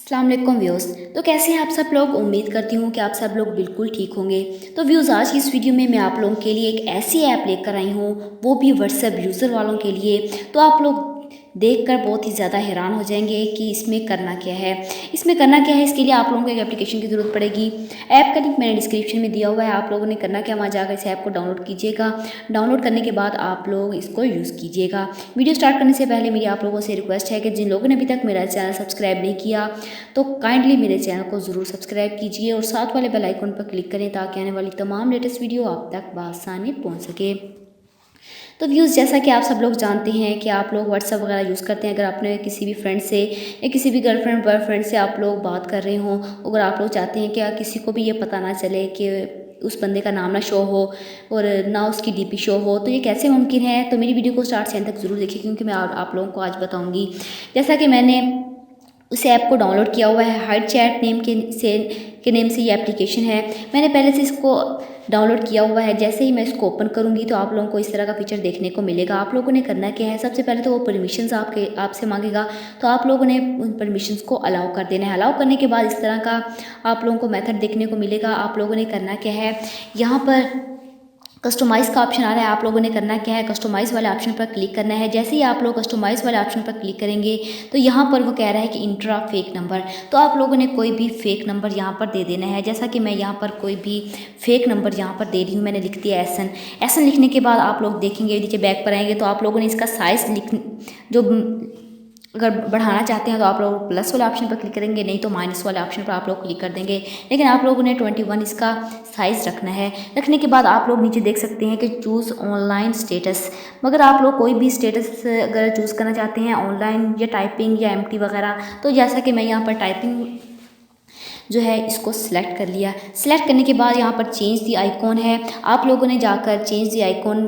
अस्सलाम वालेकुम व्यूअर्स। तो कैसे हैं आप सब लोग। उम्मीद करती हूँ कि आप सब लोग बिल्कुल ठीक होंगे। तो व्यूअर्स, आज की इस वीडियो में मैं आप लोगों के लिए एक ऐसी ऐप लेकर आई हूँ, वो भी व्हाट्सएप यूज़र वालों के लिए। तो आप लोग देखकर बहुत ही ज़्यादा हैरान हो जाएंगे कि इसमें करना क्या है। इसके लिए आप लोगों को एक एप्लीकेशन की ज़रूरत पड़ेगी। ऐप का लिंक मैंने डिस्क्रिप्शन में दिया हुआ है। आप लोगों ने करना क्या, वहाँ जाकर इस ऐप को डाउनलोड कीजिएगा। डाउनलोड करने के बाद आप लोग इसको यूज़ कीजिएगा। वीडियो स्टार्ट करने से पहले मेरी आप लोगों से रिक्वेस्ट है कि जिन लोगों ने अभी तक मेरा चैनल सब्सक्राइब नहीं किया तो काइंडली मेरे चैनल को ज़रूर सब्सक्राइब कीजिए और साथ वाले बेल आइकन पर क्लिक करें ताकि आने वाली तमाम लेटेस्ट वीडियो आप तक बआसानी पहुंच सके। तो व्यूज़, जैसा कि आप सब लोग जानते हैं कि आप लोग व्हाट्सअप वगैरह यूज़ करते हैं। अगर आपने किसी भी फ्रेंड से या किसी भी गर्लफ्रेंड बॉयफ्रेंड से आप लोग बात कर रहे हों, अगर आप लोग चाहते हैं कि किसी को भी ये पता ना चले कि उस बंदे का नाम ना शो हो और ना उसकी डीपी शो हो, तो ये कैसे मुमकिन है। तो मेरी वीडियो को स्टार्ट से एंड तक ज़रूर देखिए, क्योंकि मैं आप लोगों को आज बताऊँगी। जैसा कि मैंने उस ऐप को डाउनलोड किया हुआ है, हाइड चैट नेम से ये एप्लीकेशन है। मैंने पहले से इसको डाउनलोड किया हुआ है। जैसे ही मैं इसको ओपन करूंगी तो आप लोगों को इस तरह का फीचर देखने को मिलेगा। आप लोगों ने करना क्या है, सबसे पहले तो वो परमिशंस आपसे मांगेगा, तो आप लोगों ने उन परमिशंस को अलाउ कर देना है। अलाउ करने के बाद इस तरह का आप लोगों को मेथड देखने को मिलेगा। आप लोगों ने करना क्या है, यहाँ पर कस्टमाइज़ का ऑप्शन आ रहा है। आप लोगों ने करना क्या है, कस्टमाइज़ वाले ऑप्शन पर क्लिक करना है। जैसे ही आप लोग कस्टमाइज़ वाले ऑप्शन पर क्लिक करेंगे तो यहाँ पर वो कह रहा है कि इंट्रा फेक नंबर। तो आप लोगों ने कोई भी फेक नंबर यहाँ पर दे देना है। जैसा कि मैं यहाँ पर कोई भी फेक नंबर यहाँ पर दे रही हूँ। मैंने लिख दिया एसन लिखने के बाद आप लोग देखेंगे, नीचे बैक पर आएंगे तो आप लोगों ने इसका साइज़ जो अगर बढ़ाना चाहते हैं तो आप लोग प्लस वाले ऑप्शन पर क्लिक करेंगे, नहीं तो माइनस वाले ऑप्शन पर आप लोग क्लिक कर देंगे। लेकिन आप लोगों ने 21 इसका साइज़ रखना है। रखने के बाद आप लोग नीचे देख सकते हैं कि चूज़ ऑनलाइन स्टेटस। मगर आप लोग कोई भी स्टेटस अगर चूज़ करना चाहते हैं, ऑनलाइन या टाइपिंग या एम्प्टी वगैरह, तो जैसा कि मैं यहाँ पर टाइपिंग जो है इसको सिलेक्ट कर लिया। सिलेक्ट करने के बाद यहाँ पर चेंज दी आइकॉन है। आप लोगों ने जाकर चेंज दी आइकॉन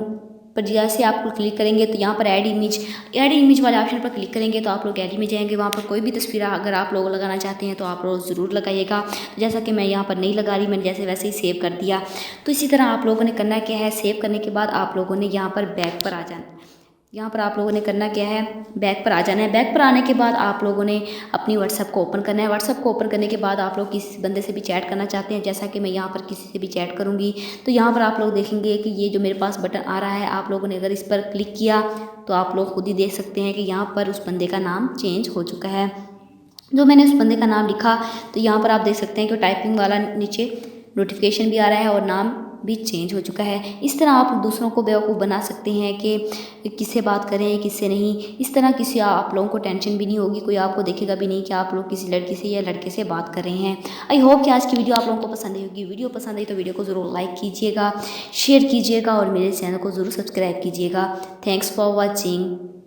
पर जैसे आप क्लिक करेंगे तो यहाँ पर ऐड इमेज वाले ऑप्शन पर क्लिक करेंगे तो आप लोग ऐड इमेज आएंगे। वहाँ पर कोई भी तस्वीर अगर आप लोग लगाना चाहते हैं तो आप लोग ज़रूर लगाइएगा। जैसा कि मैं यहाँ पर नहीं लगा रही, मैंने जैसे वैसे ही सेव कर दिया। तो इसी तरह आप लोगों ने करना क्या है, सेव करने के बाद आप लोगों ने यहाँ पर बैक पर आ जाना। यहाँ पर आप लोगों ने करना क्या है, बैक पर आ जाना है। बैक पर आने के बाद आप लोगों ने अपनी व्हाट्सएप को ओपन करना है। व्हाट्सएप को ओपन करने के बाद आप लोग किसी बंदे से भी चैट करना चाहते हैं, जैसा कि मैं यहाँ पर किसी से भी चैट करूँगी। तो यहाँ पर आप लोग देखेंगे कि ये जो मेरे पास बटन आ रहा है, आप लोगों ने अगर इस पर क्लिक किया तो आप लोग खुद ही देख सकते हैं कि यहाँ पर उस बंदे का नाम चेंज हो चुका है। जो मैंने उस बंदे का नाम लिखा तो यहाँ पर आप देख सकते हैं कि टाइपिंग वाला नीचे नोटिफिकेशन भी आ रहा है और नाम भी चेंज हो चुका है। इस तरह आप दूसरों को बेवकूफ़ बना सकते हैं कि किससे बात करें किससे नहीं। इस तरह किसी आप लोगों को टेंशन भी नहीं होगी, कोई आपको देखेगा भी नहीं कि आप लोग किसी लड़की से या लड़के से बात कर रहे हैं। आई होप कि आज की वीडियो आप लोगों को पसंद आई होगी। वीडियो पसंद आई तो वीडियो को ज़रूर लाइक कीजिएगा, शेयर कीजिएगा और मेरे चैनल को ज़रूर सब्सक्राइब कीजिएगा। Thanks for watching.